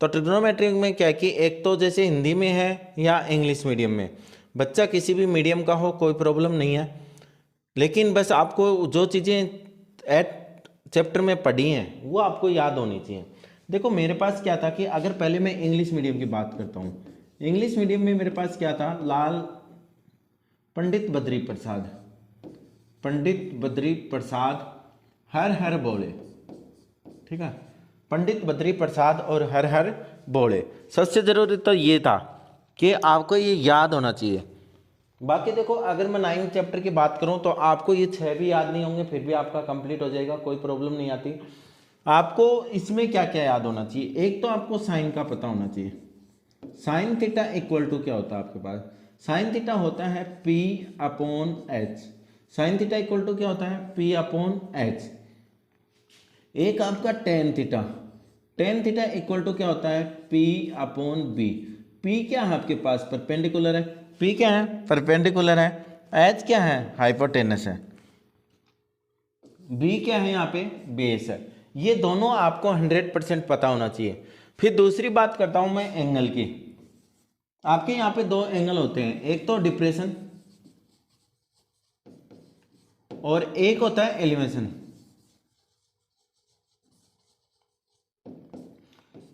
तो ट्रिग्नोमेट्री में क्या है कि एक तो जैसे हिंदी में है या इंग्लिश मीडियम में, बच्चा किसी भी मीडियम का हो कोई प्रॉब्लम नहीं है, लेकिन बस आपको जो चीज़ें एट चैप्टर में पढ़ी हैं वो आपको याद होनी चाहिए। देखो मेरे पास क्या था कि अगर पहले मैं इंग्लिश मीडियम की बात करता हूँ, इंग्लिश मीडियम में मेरे पास क्या था, लाल पंडित बद्री प्रसाद, पंडित बद्री प्रसाद हर हर बोले, ठीक है, पंडित बद्री प्रसाद और हर हर बोले। सबसे जरूरी तो ये था कि आपको ये याद होना चाहिए। बाकी देखो अगर मैं 9th चैप्टर की बात करूं तो आपको ये 6 भी याद नहीं होंगे, फिर भी आपका कंप्लीट हो जाएगा, कोई प्रॉब्लम नहीं आती। आपको इसमें क्या क्या याद होना चाहिए, एक तो आपको साइन का पता होना चाहिए। साइन थीटा इक्वल टू क्या होता है आपके पास, साइन थीटा होता है P upon H। Sine theta equal to क्या होता है, P अपॉन H। एक आपका tan theta, tan theta equal to क्या होता है, P अपॉन B। P क्या है आपके पास, परपेंडिकुलर है, P क्या है, परपेंडिकुलर है, H क्या है, हाइपोटेनस है, B क्या है यहाँ पे, बेस है। ये दोनों आपको 100% पता होना चाहिए। फिर दूसरी बात करता हूं मैं एंगल की। आपके यहाँ पे दो एंगल होते हैं, एक तो डिप्रेशन और एक होता है एलिवेशन।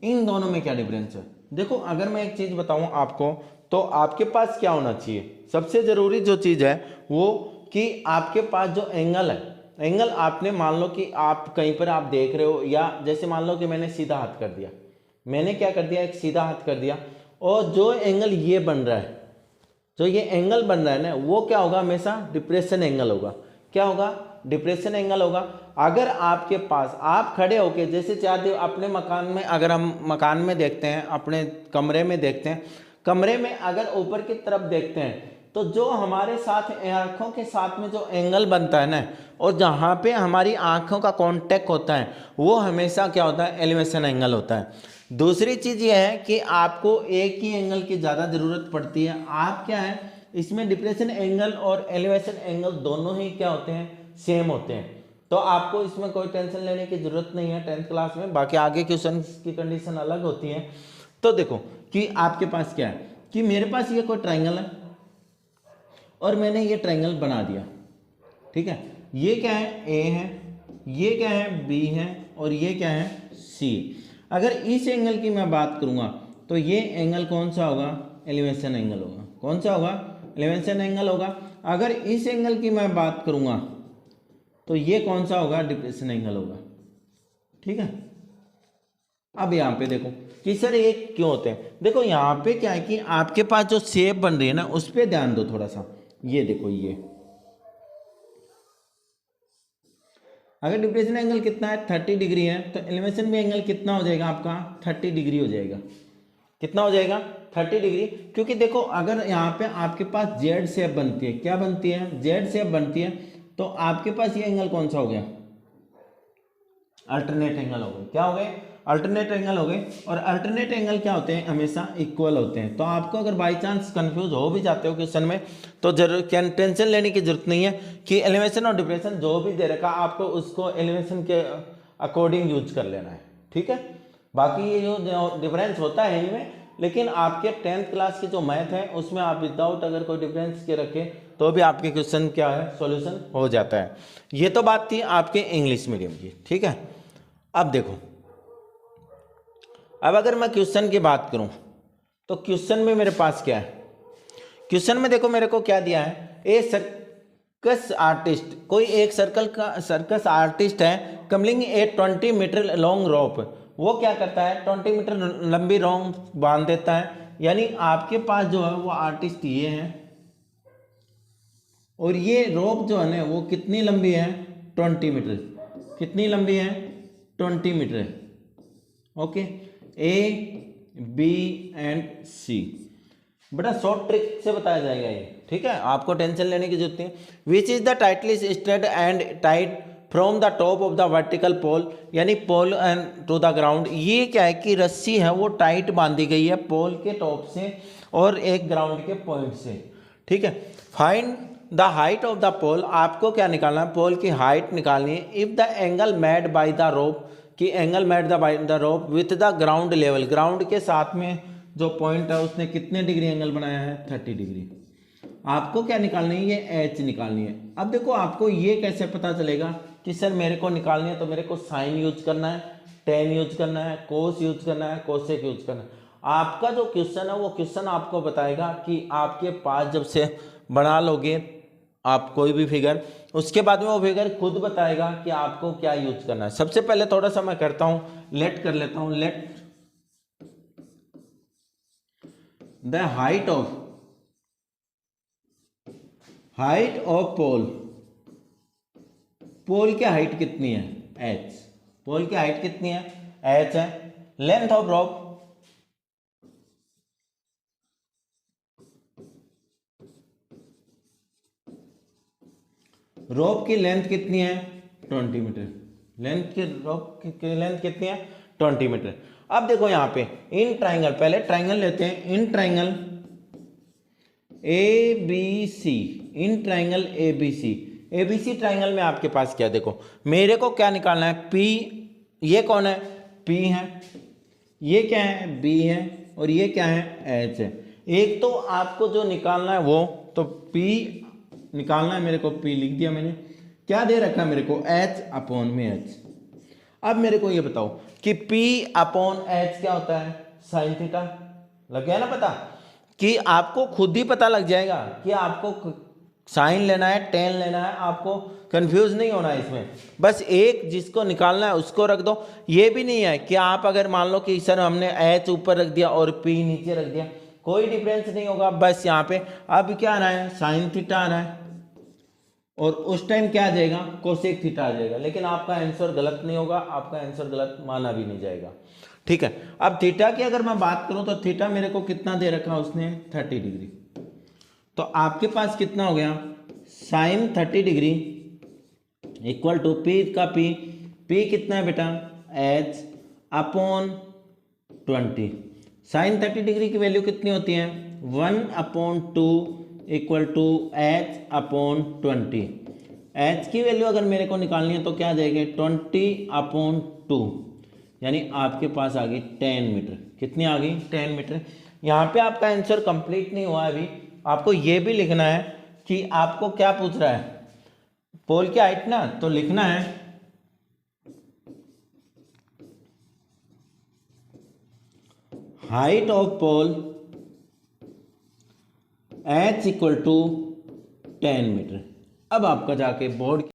इन दोनों में क्या डिफरेंस है, देखो अगर मैं एक चीज बताऊं आपको, तो आपके पास क्या होना चाहिए, सबसे जरूरी जो चीज है वो कि आपके पास जो एंगल है, एंगल आपने मान लो कि आप कहीं पर आप देख रहे हो, या जैसे मान लो कि मैंने सीधा हाथ कर दिया, मैंने क्या कर दिया, एक सीधा हाथ कर दिया, और जो एंगल ये बन रहा है, जो ये एंगल बन रहा है ना, वो क्या होगा, हमेशा डिप्रेशन एंगल होगा। क्या होगा, डिप्रेशन एंगल होगा। अगर आपके पास आप खड़े होके जैसे चाहते हो अपने मकान में, अगर हम मकान में देखते हैं, अपने कमरे में देखते हैं, कमरे में अगर ऊपर की तरफ देखते हैं, तो जो हमारे साथ आंखों के साथ में जो एंगल बनता है ना, और जहाँ पे हमारी आंखों का कांटेक्ट होता है, वो हमेशा क्या होता है, एलिवेशन एंगल होता है। दूसरी चीज ये है कि आपको एक ही एंगल की ज्यादा जरूरत पड़ती है। आप क्या है, इसमें डिप्रेशन एंगल और एलिवेशन एंगल दोनों ही क्या होते हैं, सेम होते हैं। तो आपको इसमें कोई टेंशन लेने की जरूरत नहीं है 10th क्लास में। बाकी आगे क्वेश्चन की कंडीशन अलग होती है। तो देखो कि आपके पास क्या है, कि मेरे पास ये कोई ट्राइंगल है और मैंने ये ट्राइंगल बना दिया, ठीक है, ये क्या है, ए है, ये क्या है, बी है, और ये क्या है, सी। अगर इस एंगल की मैं बात करूंगा तो ये एंगल कौन सा होगा, एलिवेशन एंगल होगा। कौन सा होगा, एलिवेशन एंगल होगा। अगर इस एंगल की मैं बात करूंगा तो ये कौन सा होगा, डिप्रेशन एंगल होगा, ठीक है। अब यहाँ पे देखो कि सर ये क्यों होते हैं, देखो यहाँ पे क्या है कि आपके पास जो शेप बन रही है ना, उस पर ध्यान दो थोड़ा सा। ये देखो, ये अगर डिप्रेशन एंगल कितना है, 30 डिग्री है, तो एलिवेशन भी एंगल कितना हो जाएगा आपका, 30 डिग्री हो जाएगा। कितना हो जाएगा, 30 डिग्री। क्योंकि देखो अगर यहाँ पे आपके पास जेड शेप बनती है, क्या बनती है, जेड शेप बनती है, तो आपके पास ये एंगल कौन सा हो गया, अल्टरनेट एंगल हो गए। क्या हो गए, अल्टरनेट एंगल हो गए। और अल्टरनेट एंगल क्या होते हैं, हमेशा इक्वल होते हैं। तो आपको अगर बाई चांस कंफ्यूज हो भी जाते हो क्वेश्चन में, तो जरूर टेंशन लेने की जरूरत नहीं है कि एलिवेशन और डिप्रेशन जो भी दे रखा, आपको उसको एलिवेशन के अकॉर्डिंग यूज कर लेना है, ठीक है। बाकी ये जो डिफरेंस होता है इनमें, लेकिन आपके 10th क्लास की जो मैथ है उसमें आप विदाउट अगर कोई डिफरेंस के रखें तो भी आपके क्वेश्चन क्या है, सॉल्यूशन हो जाता है। ये तो बात थी आपके इंग्लिश मीडियम की, ठीक है। अब देखो, अब अगर मैं क्वेश्चन की बात करूं तो क्वेश्चन में मेरे पास क्या है, क्वेश्चन में देखो मेरे को क्या दिया है, ए सर्कस आर्टिस्ट, कोई एक सर्कस आर्टिस्ट है, कमलिंग ए 20 मीटर लॉन्ग रोप। वो क्या करता है, 20 मीटर लंबी रोप बांध देता है। यानी आपके पास जो है वो आर्टिस्ट ये है, और ये रोप जो है ना वो कितनी लंबी है, 20 मीटर। कितनी लंबी है, 20 metre. Okay, A B and C, बड़ा शॉर्ट ट्रिक से बताया जाएगा ये, ठीक है, आपको टेंशन लेने की जरूरत नहीं। Which is the tightly straight and tight from the top of the vertical pole, यानी pole end to the ground. ये क्या है कि रस्सी है वो टाइट बांधी गई है पोल के टॉप से और एक ग्राउंड के पॉइंट से, ठीक है। Find the height of the pole, आपको क्या निकालना है, पोल की हाइट निकालनी है। If the angle made by the rope, कि angle made the by the rope with the ground level, ground के साथ में जो पॉइंट है उसने कितने डिग्री एंगल बनाया है, 30 डिग्री। आपको क्या निकालनी है, ये एच निकालनी है। अब देखो आपको ये कैसे पता चलेगा कि सर मेरे को निकालनी है, तो मेरे को साइन यूज करना है, टेन यूज करना है, कोस यूज करना है, कोसेक यूज करना है। आपका जो क्वेश्चन है वो क्वेश्चन आपको बताएगा कि आपके पास जब से बना लोगे आप कोई भी फिगर, उसके बाद में वो फिगर खुद बताएगा कि आपको क्या यूज करना है। सबसे पहले थोड़ा सा मैं करता हूं, लेट कर लेता हूं, लेट द हाइट ऑफ पोल, पोल की हाइट कितनी है, h, पोल की हाइट कितनी है, h है। लेंथ ऑफ रोप, रोप की लेंथ कितनी है, 20 मीटर, लेंथ की रोप की लेंथ कितनी है, 20 मीटर। अब देखो यहाँ पे इन ट्राइंगल, पहले ट्राइंगल लेते हैं, in triangle A B C, in triangle A B C, A B C triangle में आपके पास क्या, देखो मेरे को क्या निकालना है, पी, ये कौन है, पी है, ये क्या है, बी है, और ये क्या है, एच है। एक तो आपको जो निकालना है वो, तो पी निकालना है मेरे को, पी लिख दिया मैंने, क्या दे रखा है मेरे को, एच अपॉन में एच। अब मेरे को ये बताओ कि P अपॉन एच क्या होता है, साइन थीटा। लग गया ना पता, कि आपको खुद ही पता लग जाएगा कि आपको साइन लेना है, टेन लेना है, आपको कंफ्यूज नहीं होना है इसमें। बस एक जिसको निकालना है उसको रख दो। ये भी नहीं है कि आप अगर मान लो कि सर हमने एच ऊपर रख दिया और P नीचे रख दिया, कोई डिफरेंस नहीं होगा। बस यहाँ पे अब क्या आ रहा है, साइन थीटा आ रहा है, और उस टाइम क्या आ जाएगा, कोसेक थीटा आ जाएगा। लेकिन आपका आंसर गलत नहीं होगा, आपका आंसर गलत माना भी नहीं जाएगा। ठीक है, अब थीटा की अगर मैं बात करूं तो थीटा मेरे को कितना दे रखा उसने, 30 डिग्री। तो आपके पास कितना हो गया, sine 30 degree equal to P का पी कितना है बेटा, एच अपॉन 20। साइन 30 डिग्री की वैल्यू कितनी होती है, 1/2 equal to H upon 20। H की वैल्यू अगर मेरे को निकालनी है तो क्या आ जाएगी, 20/2, यानी आपके पास आ गई 10 मीटर। कितनी आ गई, 10 मीटर। यहाँ पे आपका आंसर कंप्लीट नहीं हुआ अभी, आपको ये भी लिखना है कि आपको क्या पूछ रहा है, पोल की हाइट ना, तो लिखना है height of pole h equal to 10 metre. अब आपका जाके बोर्ड